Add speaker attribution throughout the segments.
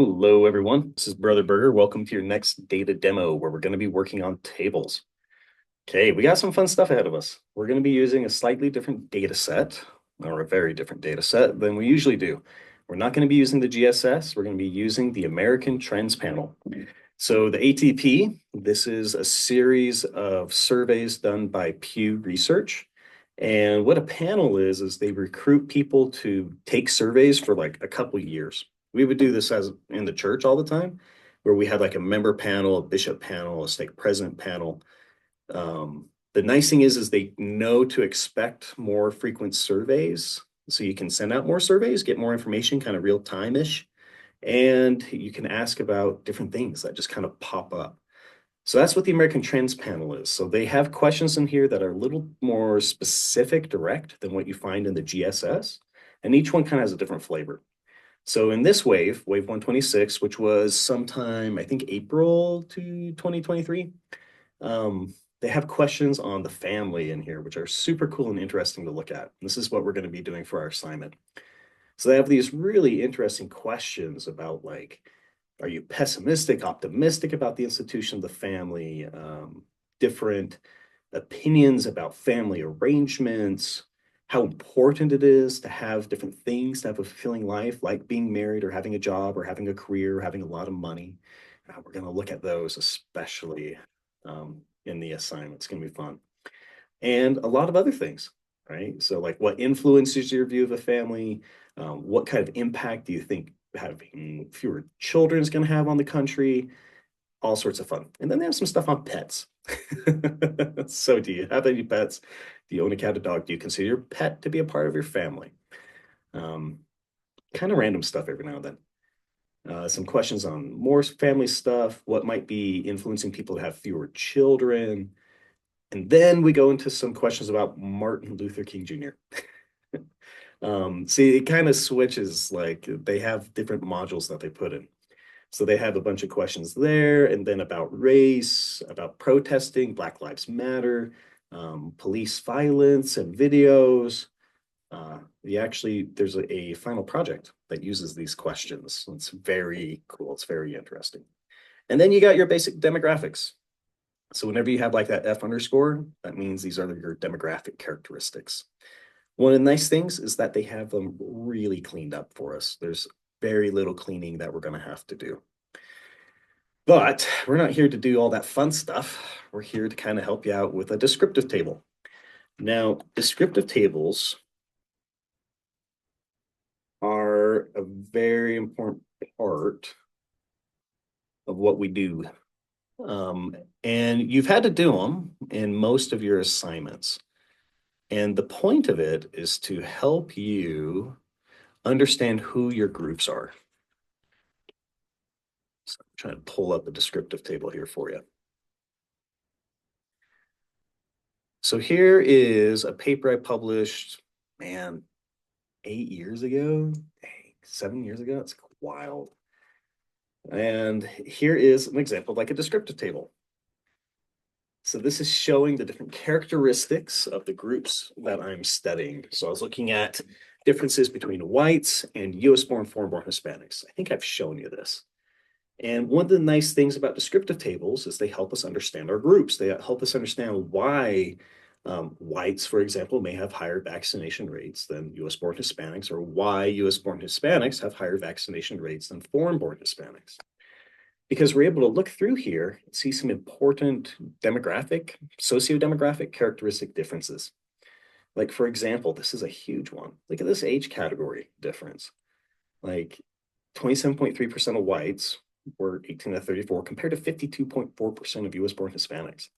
Speaker 1: Hello, everyone. This is Brother Burger. Welcome to your next data demo where we're going to be working on tables. Okay, we got some fun stuff ahead of us. We're going to be using a slightly different data set, or a very different data set than we usually do. We're not going to be using the GSS. We're going to be using the American Trends Panel. So the ATP, this is a series of surveys done by Pew Research. And what a panel is they recruit people to take surveys for like a couple years. We would do this as in the church all the time, where we had like a member panel, a bishop panel, a stake president panel. The nice thing is they know to expect more frequent surveys. So you can send out more surveys, get more information kind of real time-ish, and you can ask about different things that just kind of pop up. So that's what the American Trends Panel is. So they have questions in here that are a little more specific, direct than what you find in the GSS, and each one kind of has a different flavor. So in this wave 126, which was sometime, I think, April to 2023, they have questions on the family in here, which are super cool and interesting to look at. This is what we're going to be doing for our assignment. So they have these really interesting questions about like, are you pessimistic, optimistic about the institution of the family? Different opinions about family arrangements, how important it is to have different things, to have a fulfilling life, like being married or having a job or having a career or having a lot of money. We're going to look at those, especially in the assignment. It's going to be fun. And a lot of other things, right? So, like, what influences your view of a family? What kind of impact do you think having fewer children is going to have on the country? All sorts of fun. And then they have some stuff on pets. So, do you have any pets? Do you own a cat or dog? Do you consider your pet to be a part of your family? Um, Kind of random stuff every now and then. Some questions on more family stuff. What might be influencing people to have fewer children? And then we go into some questions about Martin Luther King Jr. See, it kind of switches, like they have different modules that they put in. So they have a bunch of questions there, and then about race, about protesting, Black Lives Matter, police violence and videos. There's a final project that uses these questions. It's very cool. It's very interesting. And then you got your basic demographics. So whenever you have like that F underscore, that means these are your demographic characteristics. One of the nice things is that they have them really cleaned up for us. There's very little cleaning that we're going to have to do. But we're not here to do all that fun stuff. We're here to kind of help you out with a descriptive table. Now, descriptive tables are a very important part of what we do. And you've had to do them in most of your assignments. And the point of it is to help you understand who your groups are. So I'm trying to pull up a descriptive table here for you. So here is a paper I published, man, 8 years ago, dang, 7 years ago. It's wild. And here is an example of like a descriptive table. So this is showing the different characteristics of the groups that I'm studying. So I was looking at differences between whites and US-born, foreign-born Hispanics. I think I've shown you this. And one of the nice things about descriptive tables is they help us understand our groups. They help us understand why whites, for example, may have higher vaccination rates than US-born Hispanics, or why US-born Hispanics have higher vaccination rates than foreign-born Hispanics. Because we're able to look through here and see some important demographic, socio-demographic characteristic differences. Like, for example, this is a huge one. Look at this age category difference. Like 27.3% of whites were 18 to 34 compared to 52.4% of US-born Hispanics.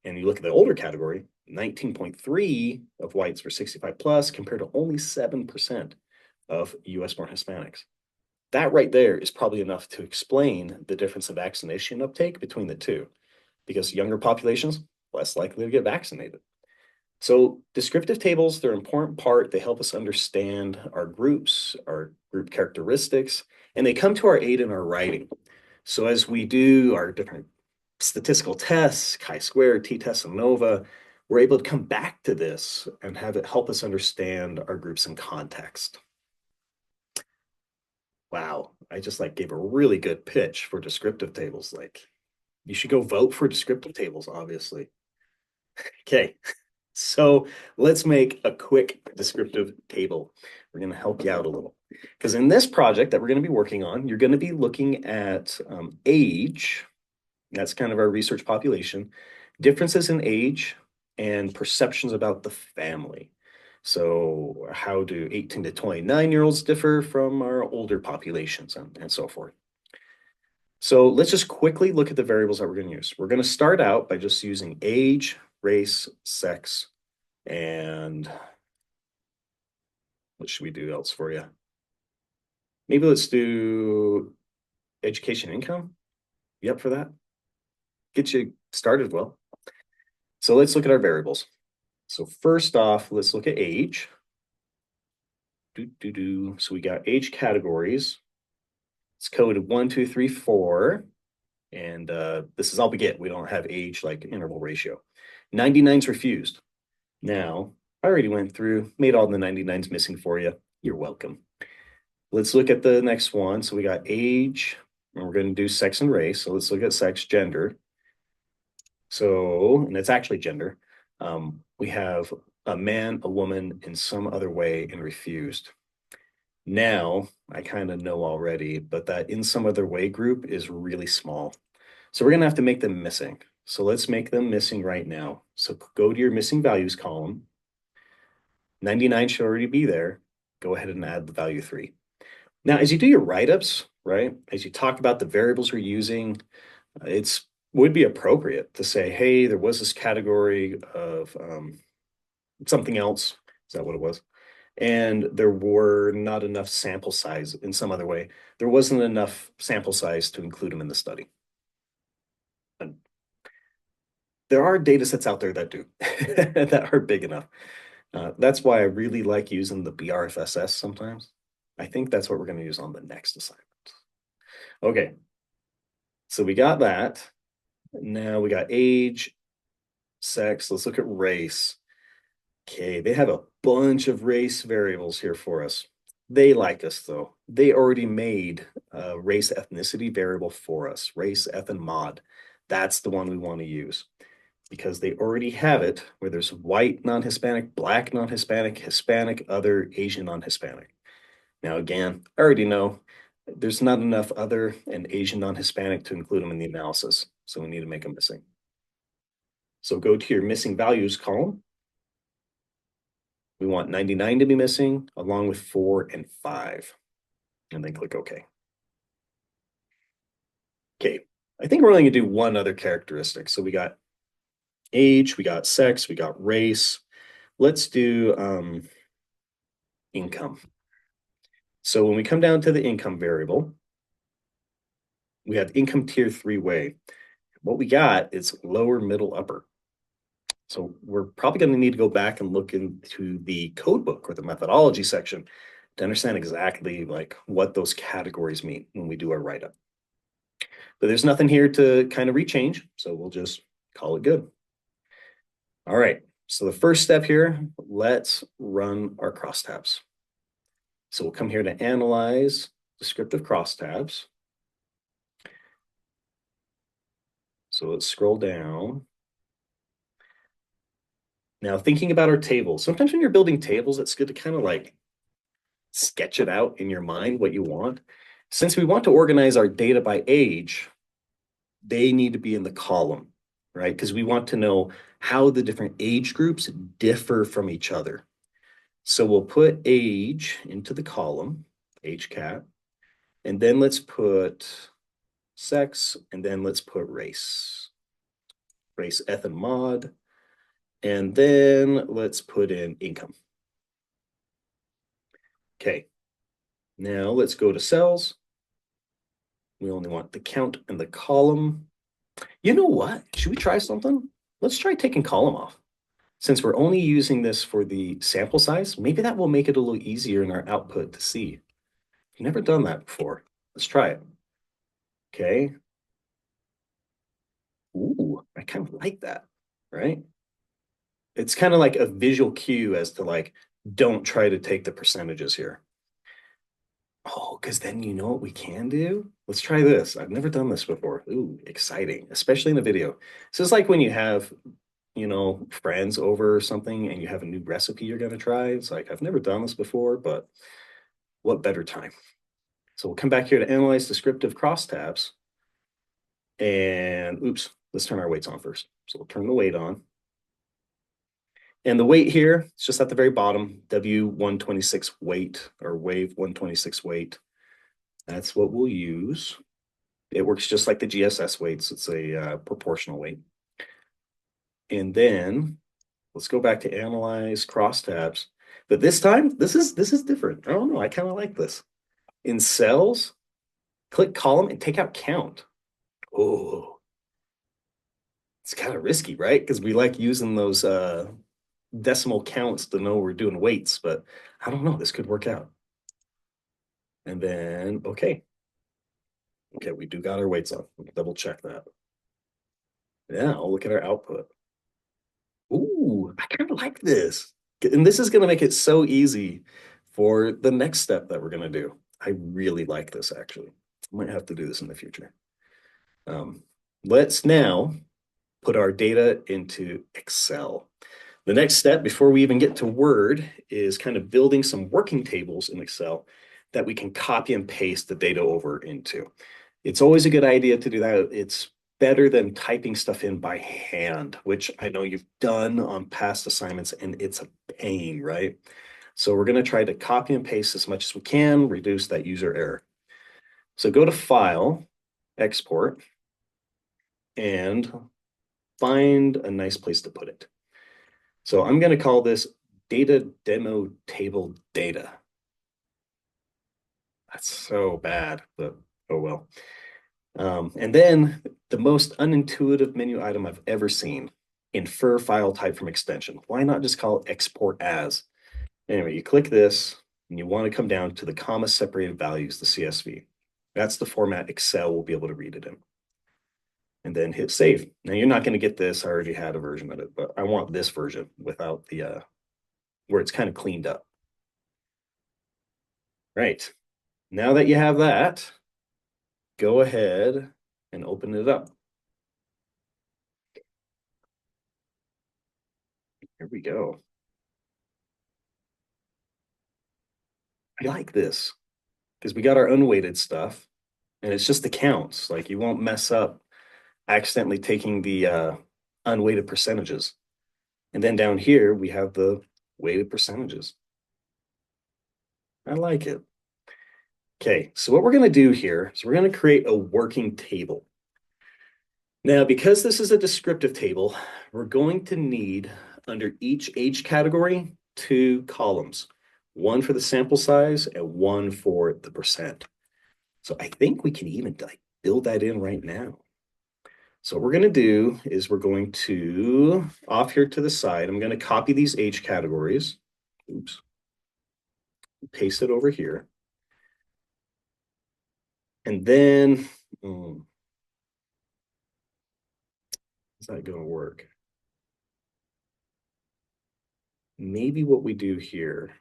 Speaker 1: And you look at the older category, 19.3 of whites were 65 plus compared to only 7% of US-born Hispanics. That right there is probably enough to explain the difference in vaccination uptake between the two, because younger populations less likely to get vaccinated. So descriptive tables, they're an important part. They help us understand our groups, our group characteristics, and they come to our aid in our writing. So as we do our different statistical tests, chi-square, t-test, and ANOVA, we're able to come back to this and have it help us understand our groups in context. Wow, I just like gave a really good pitch for descriptive tables. Like you should go vote for descriptive tables, obviously. Okay, so let's make a quick descriptive table. We're going to help you out a little. Because in this project that we're going to be working on, you're going to be looking at age. That's kind of our research population, differences in age, and perceptions about the family. So how do 18 to 29-year-olds differ from our older populations and so forth. So let's just quickly look at the variables that we're going to use. We're going to start out by just using age, race, sex, and what should we do else for you? Maybe let's do education income. You up for that? Get you started well. So let's look at our variables. So first off, let's look at age. So we got age categories. It's coded 1, 2, 3, 4. And this is all we get. We don't have age like interval ratio. 99's refused. Now, I already went through, made all the 99's missing for you. You're welcome. Let's look at the next one. So we got age, and we're going to do sex and race. So let's look at sex, gender. So, and it's actually gender. We have a man, a woman, in some other way, and refused. Now, I kind of know already, but that in some other way group is really small. So we're going to have to make them missing. So let's make them missing right now. So go to your missing values column. 99 should already be there. Go ahead and add the value 3. Now, as you do your write-ups, right, as you talk about the variables we're using, it's would be appropriate to say, hey, there was this category of something else. Is that what it was? And there were not enough sample size in some other way. There wasn't enough sample size to include them in the study. And there are data sets out there that do, that are big enough. That's why I really like using the BRFSS sometimes. I think that's what we're going to use on the next assignment. Okay, so we got that. Now we got age, sex. Let's look at race. Okay, they have a bunch of race variables here for us. They like us though. They already made a race ethnicity variable for us, race, eth, and mod. That's the one we want to use because they already have it where there's white non-Hispanic, black non-Hispanic, Hispanic, other, Asian non-Hispanic. Now, again, I already know there's not enough other and Asian non-Hispanic to include them in the analysis, so we need to make them missing. So go to your missing values column. We want 99 to be missing along with 4 and 5, and then click OK. Okay, I think we're only gonna do one other characteristic. So we got age, we got sex, we got race. Let's do income. So when we come down to the income variable, we have income tier 3-way. What we got is lower, middle, upper. So we're probably going to need to go back and look into the code book or the methodology section to understand exactly like what those categories mean when we do our write-up. But there's nothing here to kind of rechange, so we'll just call it good. All right, so the first step here, let's run our crosstabs. So we'll come here to analyze descriptive crosstabs. So let's scroll down. Now, thinking about our tables, sometimes when you're building tables, it's good to kind of like sketch it out in your mind what you want. Since we want to organize our data by age, they need to be in the column, right? Because we want to know how the different age groups differ from each other. So we'll put age into the column, age cat, and then let's put sex, and then let's put race, race, eth, and mod, and then let's put in income. Okay, now let's go to cells. We only want the count and the column. You know what? Should we try something? Let's try taking column off. Since we're only using this for the sample size, maybe that will make it a little easier in our output to see. You've never done that before. Let's try it. Okay. Ooh, I kind of like that, right? It's kind of like a visual cue as to like, don't try to take the percentages here. Oh, because then you know what we can do? Let's try this. I've never done this before. Ooh, exciting, especially in a video. So it's like when you have, friends over or something and you have a new recipe you're going to try. It's like, I've never done this before, but what better time? So we'll come back here to analyze descriptive crosstabs. And oops, let's turn our weights on first. So we'll turn the weight on. And the weight here, it's just at the very bottom, W126 weight or wave 126 weight. That's what we'll use. It works just like the GSS weights. It's a proportional weight. And then let's go back to analyze crosstabs. But this time, this is different. I don't know. I kind of like this. In cells, click column and take out count. Oh, it's kind of risky, right? Because we like using those decimal counts to know we're doing weights, but I don't know. This could work out. And then, okay. Okay, we do got our weights on. Double check that. Yeah, I'll look at our output. Ooh, I kind of like this. And this is going to make it so easy for the next step that we're going to do. I really like this actually. I might have to do this in the future. Um, let's now put our data into Excel. The next step before we even get to Word is kind of building some working tables in Excel that we can copy and paste the data over into. It's always a good idea to do that. It's better than typing stuff in by hand, which I know you've done on past assignments, and it's a pain, right? So we're going to try to copy and paste as much as we can, reduce that user error. So go to File, Export, and find a nice place to put it. So I'm going to call this data demo table data. That's so bad, but oh well. And then the most unintuitive menu item I've ever seen, infer file type from extension. Why not just call it export as? Anyway, you click this and you want to come down to the comma separated values, the CSV. That's the format Excel will be able to read it in. And then hit save. Now you're not going to get this. I already had a version of it, but I want this version without the where it's kind of cleaned up. Right. Now that you have that, go ahead and open it up. Here we go. I like this because we got our unweighted stuff and it's just the counts. Like you won't mess up accidentally taking the unweighted percentages. And then down here, we have the weighted percentages. I like it. Okay, so what we're going to do here is we're going to create a working table. Now, because this is a descriptive table, we're going to need under each age category, two columns, one for the sample size and one for the percent. So I think we can even like build that in right now. So what we're going to do is we're going to, off here to the side, I'm going to copy these age categories. Oops. Paste it over here. And then, is that going to work? Maybe what we do here,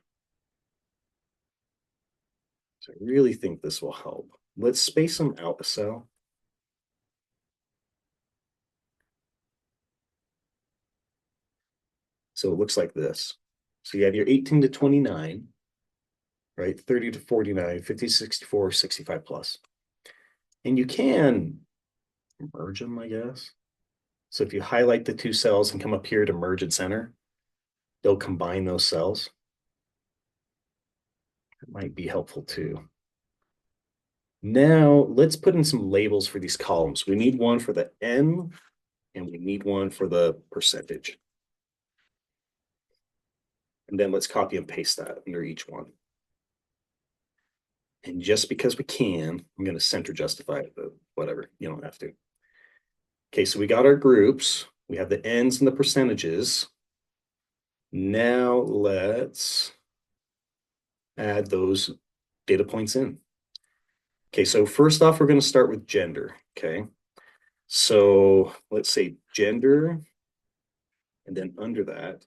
Speaker 1: so I really think this will help. Let's space them out a cell. So it looks like this. So you have your 18 to 29, right? 30 to 49, 50 to 64, 65 plus. And you can merge them, I guess. So if you highlight the two cells and come up here to merge and center, they'll combine those cells. It might be helpful too. Now let's put in some labels for these columns. We need one for the N and we need one for the percentage. And then let's copy and paste that under each one. And just because we can, I'm going to center justify it, but whatever, you don't have to. Okay, so we got our groups. We have the N's and the percentages. Now let's add those data points in. Okay, so first off, we're going to start with gender. Okay, so let's say gender, and then under that,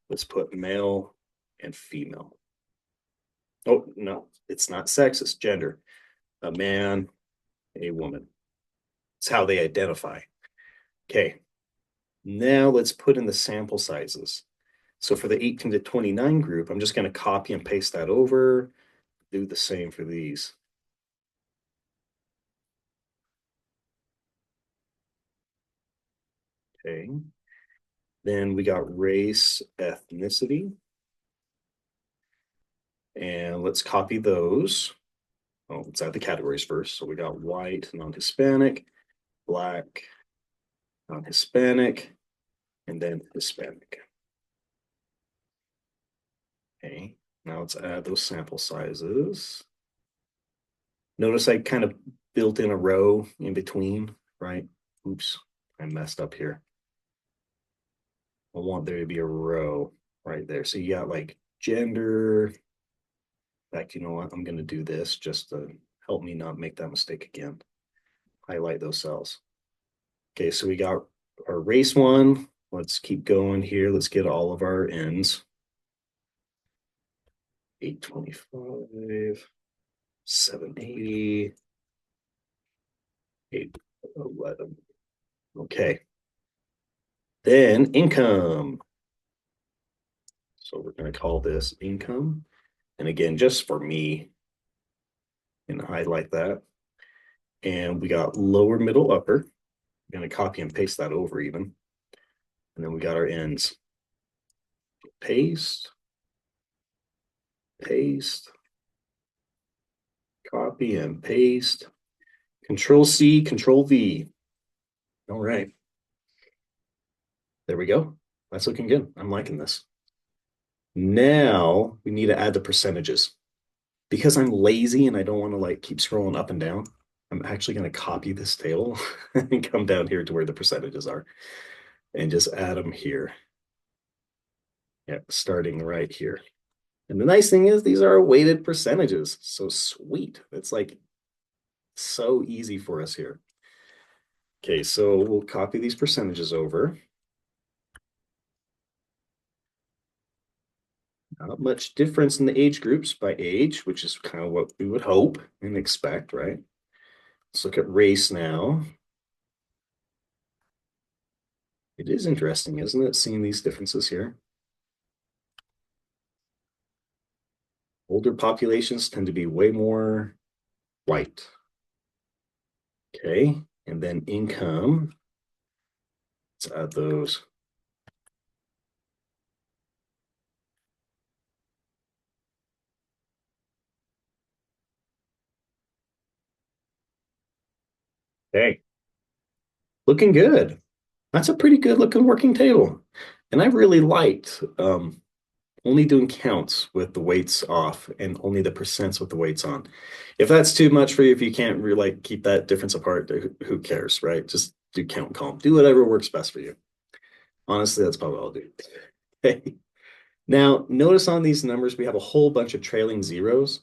Speaker 1: let's put male and female. Oh, no, it's not sex, it's gender. A man, a woman. It's how they identify. Okay, now let's put in the sample sizes. So for the 18 to 29 group, I'm just going to copy and paste that over, do the same for these. Okay. Then we got race, ethnicity. And let's copy those. Oh, let's add the categories first. So we got white, non-Hispanic, black, non-Hispanic, and then Hispanic. Okay, now let's add those sample sizes. Notice I kind of built in a row in between, right? Oops, I messed up here. I want there to be a row right there. So you got like gender. In fact, you know what? I'm going to do this just to help me not make that mistake again. Highlight those cells. Okay, so we got our race one. Let's keep going here. Let's get all of our ends. 825, 780, 811. Okay. Then income. So we're going to call this income. And again, just for me, and highlight that. And we got lower, middle, upper. I'm going to copy and paste that over even. And then we got our ends. Paste, paste, copy and paste. Control C, Control V. All right. There we go. That's looking good. I'm liking this. Now we need to add the percentages. Because I'm lazy and I don't want to like keep scrolling up and down, I'm actually going to copy this table and come down here to where the percentages are and just add them here. Yeah, starting right here. And the nice thing is these are weighted percentages. So sweet. It's like so easy for us here. Okay, so we'll copy these percentages over. Not much difference in the age groups by age, which is kind of what we would hope and expect, right? Let's look at race now. It is interesting, isn't it, seeing these differences here? Older populations tend to be way more white. Okay, and then income. Let's add those. Okay, looking good. That's a pretty good looking working table. And I really liked only doing counts with the weights off and only the percents with the weights on. If that's too much for you, if you can't really like keep that difference apart, who cares, right? Just do count and column. Do whatever works best for you. Honestly, that's probably all I'll do. Okay. Now, notice on these numbers, we have a whole bunch of trailing zeros.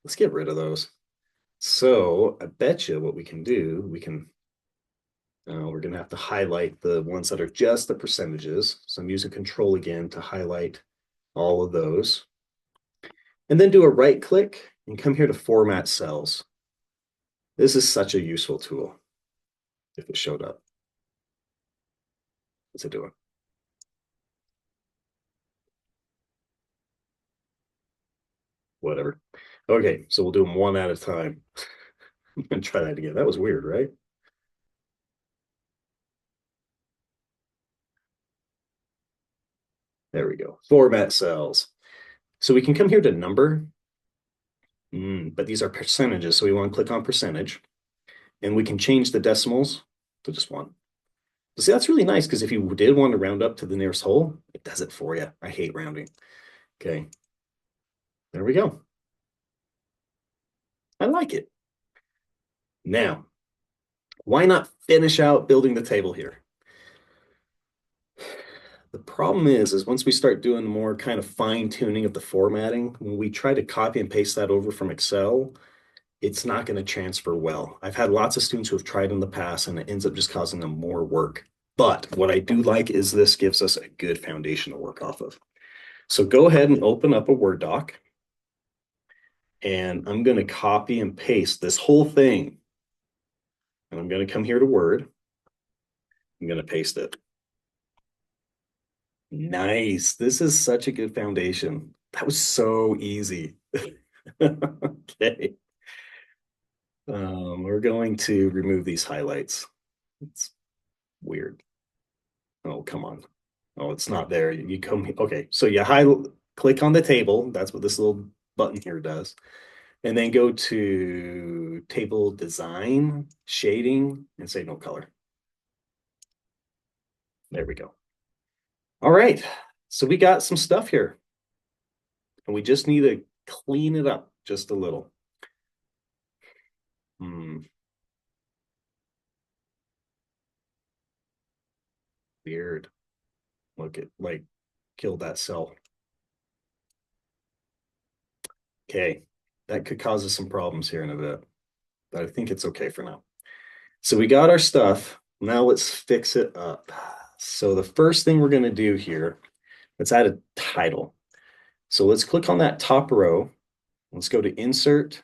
Speaker 1: Let's get rid of those. So I bet you what we can do, we're going to have to highlight the ones that are just the percentages. So I'm using control again to highlight all of those. And then do a right click and come here to format cells. This is such a useful tool if it showed up. What's it doing? Whatever. Okay, so we'll do them one at a time. I'm going to try that again. That was weird, right? There we go. Format cells. So we can come here to number, but these are percentages. So we want to click on percentage and we can change the decimals to just one. But see, that's really nice because if you did want to round up to the nearest whole, it does it for you. I hate rounding. Okay. There we go. I like it. Now, why not finish out building the table here? The problem is once we start doing more kind of fine tuning of the formatting, when we try to copy and paste that over from Excel, it's not going to transfer well. I've had lots of students who have tried in the past and it ends up just causing them more work. But what I do like is this gives us a good foundation to work off of. So go ahead and open up a Word doc. And I'm going to copy and paste this whole thing. And I'm going to come here to Word. I'm going to paste it. Nice. This is such a good foundation. That was so easy. Okay. We're going to remove these highlights. It's weird. Oh, come on. Oh, it's not there. You come, okay. So you click on the table. That's what this little button here does. And then go to table design, shading, and say no color. There we go. All right. So we got some stuff here. And we just need to clean it up just a little. Weird. Look at like killed that cell. Okay. That could cause us some problems here in a bit, but I think it's okay for now. So we got our stuff. Now let's fix it up. So the first thing we're going to do here, let's add a title. So let's click on that top row. Let's go to insert.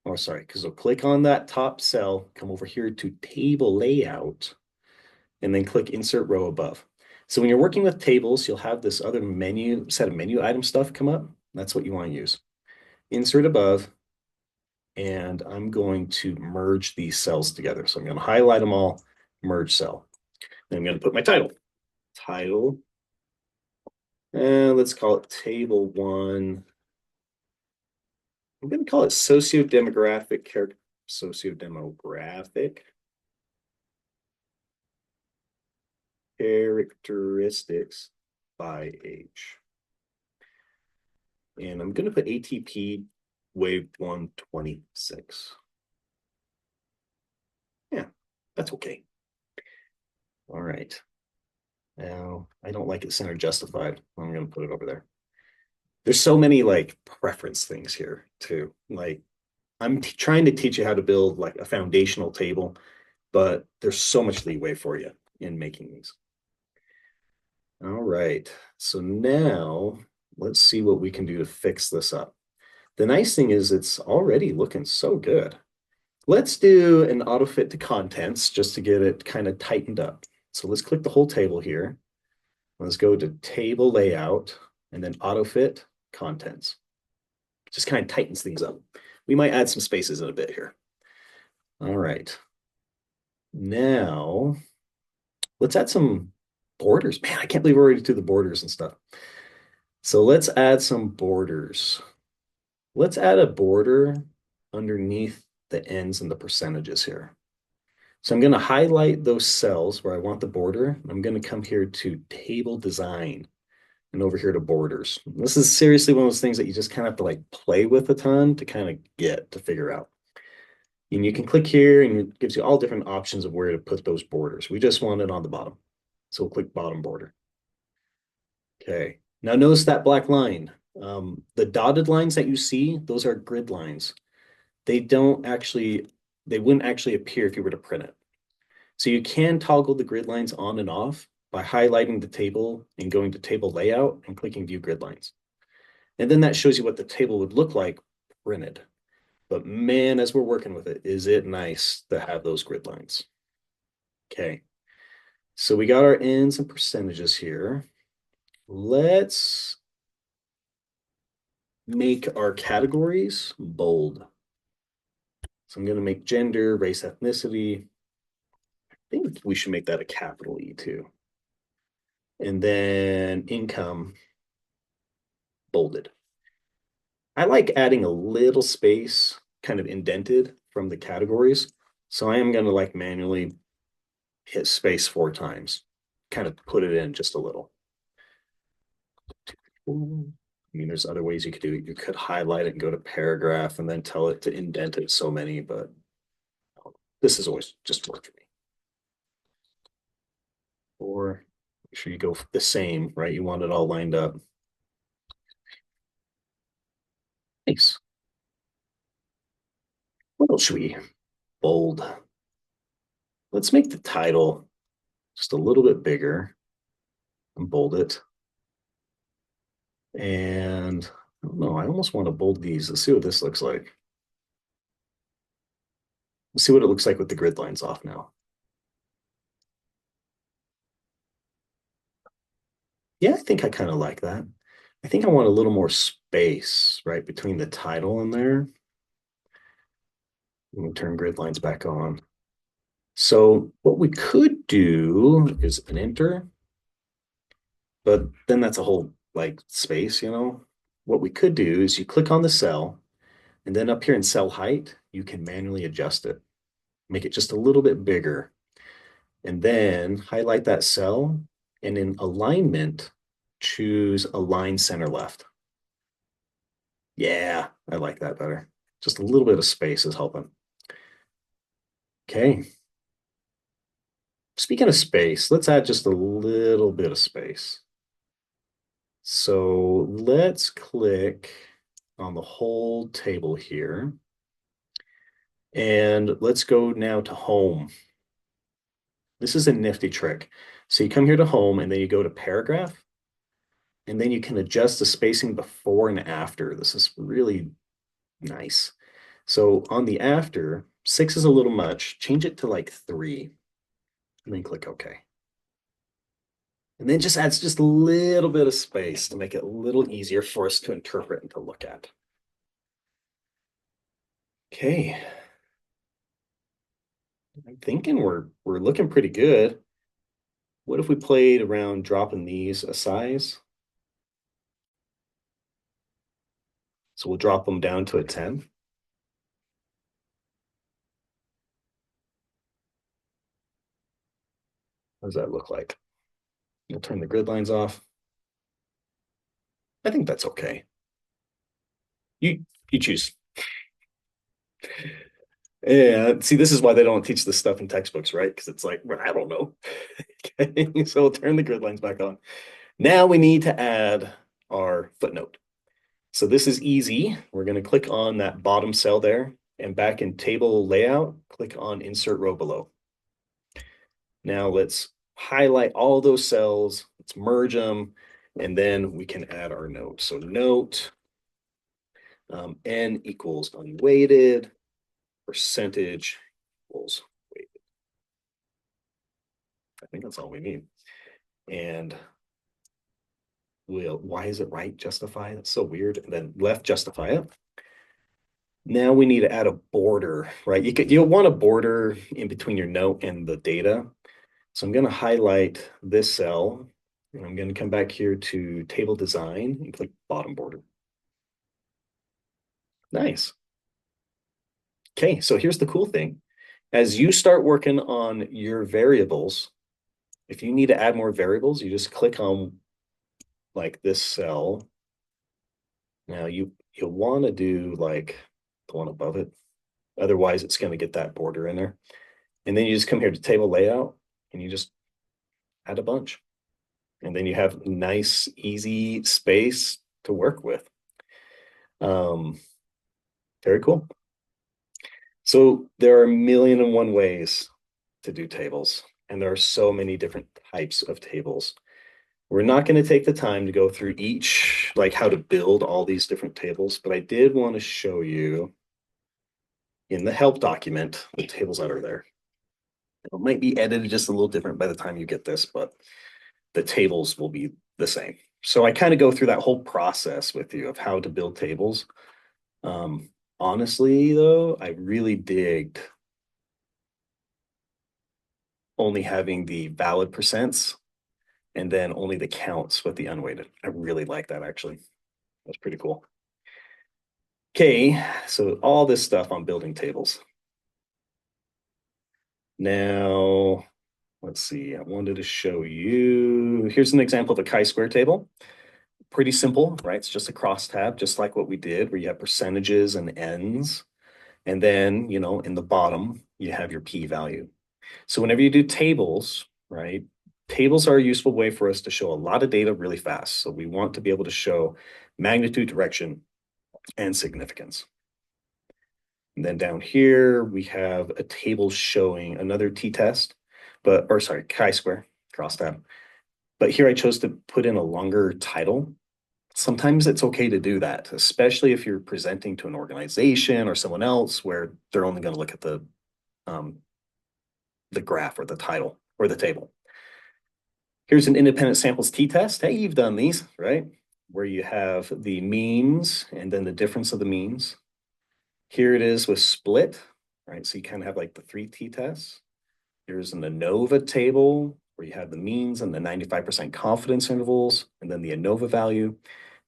Speaker 1: Oh, sorry, because we'll click on that top cell, come over here to table layout, and then click insert row above. So when you're working with tables, you'll have this other set of menu item stuff come up. That's what you want to use. Insert above, and I'm going to merge these cells together. So I'm going to highlight them all, merge cell. Then I'm going to put my title. Title, and let's call it table 1. I'm going to call it socio-demographic characteristics by age. And I'm going to put ATP wave 126. Yeah, that's okay. All right. Now, I don't like it center justified. I'm going to put it over there. There's so many like preference things here too. Like I'm trying to teach you how to build like a foundational table, but there's so much leeway for you in making these. All right. So now let's see what we can do to fix this up. The nice thing is it's already looking so good. Let's do an auto fit to contents just to get it kind of tightened up. So let's click the whole table here. Let's go to table layout and then auto fit contents. Just kind of tightens things up. We might add some spaces in a bit here. All right. Now let's add some borders. Man, I can't believe we're already to the borders and stuff. So let's add some borders. Let's add a border underneath the ends and the percentages here. So I'm going to highlight those cells where I want the border. I'm going to come here to table design and over here to borders. This is seriously one of those things that you just kind of have to like play with a ton to kind of get to figure out. And you can click here and it gives you all different options of where to put those borders. We just want it on the bottom. So we'll click bottom border. Okay. Now notice that black line. The dotted lines that you see, those are grid lines. They wouldn't actually appear if you were to print it. So you can toggle the grid lines on and off by highlighting the table and going to table layout and clicking view grid lines. And then that shows you what the table would look like printed. But man, as we're working with it, is it nice to have those grid lines. Okay, so we got our ends and percentages here. Let's make our categories bold. So I'm going to make gender, race, ethnicity. I think we should make that a capital E too. And then income, bolded. I like adding a little space kind of indented from the categories. So I am going to like manually hit space 4 times, kind of put it in just a little. I mean, there's other ways you could do it. You could highlight it and go to paragraph and then tell it to indent it so many, but this has always just worked for me. Or make sure you go the same, right? You want it all lined up. Nice. What else should we bold? Let's make the title just a little bit bigger and bold it. And I don't know, I almost want to bold these. Let's see what this looks like. Let's see what it looks like with the grid lines off now. Yeah, I think I kind of like that. I think I want a little more space, right, between the title and there. Let me turn grid lines back on. So what we could do is an enter, but then that's a whole like space, you know? What we could do is you click on the cell, and then up here in cell height, you can manually adjust it, make it just a little bit bigger, and then highlight that cell, and in alignment, choose align center left. Yeah, I like that better. Just a little bit of space is helping. Okay. Speaking of space, let's add just a little bit of space. So let's click on the whole table here. And let's go now to home. This is a nifty trick. So you come here to home and then you go to paragraph, and then you can adjust the spacing before and after. This is really nice. So on the after, 6 is a little much. Change it to like 3, and then click OK. And then just adds just a little bit of space to make it a little easier for us to interpret and to look at. Okay. I'm thinking we're looking pretty good. What if we played around dropping these a size? So we'll drop them down to a 10. What does that look like? We'll turn the grid lines off. I think that's okay. You choose. Yeah, see, this is why they don't teach this stuff in textbooks, right? Because it's like, well, I don't know. Okay, so we'll turn the grid lines back on. Now we need to add our footnote. So this is easy. We're going to click on that bottom cell there, and back in table layout, click on insert row below. Now let's highlight all those cells, let's merge them, and then we can add our note. So note n equals unweighted, percentage equals weighted. I think that's all we need. And why is it right? Justify. That's so weird. And then left, justify it. Now we need to add a border, right? You'll want a border in between your note and the data. So I'm going to highlight this cell, and I'm going to come back here to table design and click bottom border. Nice. Okay, so here's the cool thing. As you start working on your variables, if you need to add more variables, you just click on like this cell. Now you'll want to do like the one above it. Otherwise, it's going to get that border in there. And then you just come here to table layout and you just add a bunch. And then you have nice, easy space to work with. Very cool. So there are a million and one ways to do tables, and there are so many different types of tables. We're not going to take the time to go through each, like how to build all these different tables, but I did want to show you in the help document the tables that are there. It might be edited just a little different by the time you get this, but the tables will be the same. So I kind of go through that whole process with you of how to build tables. Honestly, though, I really digged only having the valid percents and then only the counts with the unweighted. I really like that, actually. That's pretty cool. Okay, so all this stuff on building tables. Now, let's see. I wanted to show you. Here's an example of a chi-square table. Pretty simple, right? It's just a crosstab, just like what we did, where you have percentages and ends. And then, in the bottom, you have your p-value. So whenever you do tables, right, tables are a useful way for us to show a lot of data really fast. So we want to be able to show magnitude, direction, and significance. And then down here, we have a table showing another t-test, chi-square, crosstab. But here I chose to put in a longer title. sometimes it's okay to do that, especially if you're presenting to an organization or someone else where they're only going to look at um, the graph or the title or the table. Here's an independent samples t-test. Hey, you've done these, right? Where you have the means and then the difference of the means. Here it is with split, right? So you kind of have like the three t-tests. Here's an ANOVA table where you have the means and the 95% confidence intervals, and then the ANOVA value.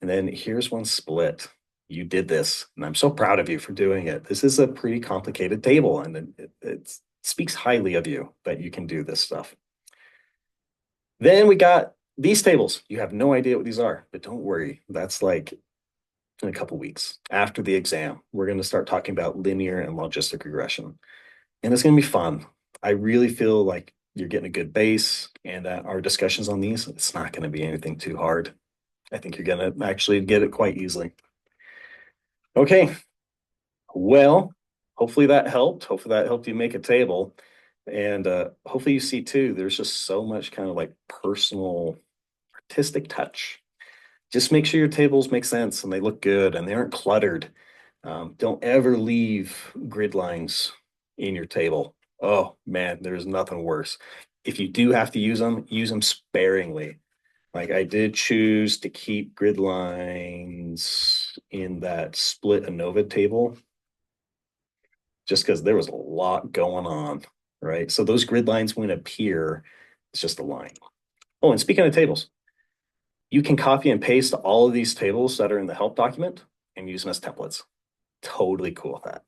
Speaker 1: And then here's one split. You did this, and I'm so proud of you for doing it. This is a pretty complicated table, and it speaks highly of you that you can do this stuff. Then we got these tables. You have no idea what these are, but don't worry. That's like in a couple weeks after the exam. We're going to start talking about linear and logistic regression, and it's going to be fun. I really feel like you're getting a good base, and our discussions on these, it's not going to be anything too hard. I think you're going to actually get it quite easily. Okay, well, hopefully that helped. Hopefully that helped you make a table. And hopefully you see too, there's just so much kind of like personal artistic touch. Just make sure your tables make sense and they look good and they aren't cluttered. Don't ever leave grid lines in your table. Oh man, there's nothing worse. If you do have to use them sparingly. Like I did choose to keep grid lines in that split ANOVA table just because there was a lot going on, right? So those grid lines wouldn't appear. It's just a line. Oh, and speaking of tables, you can copy and paste all of these tables that are in the help document and use them as templates. Totally cool with that.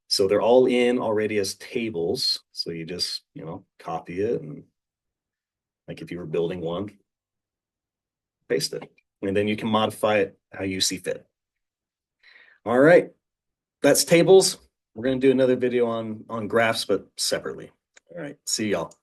Speaker 1: So they're all in already as tables. So you just, copy it and like if you were building one, paste it. And then you can modify it how you see fit. All right. That's tables. We're going to do another video on graphs, but separately. All right. See y'all.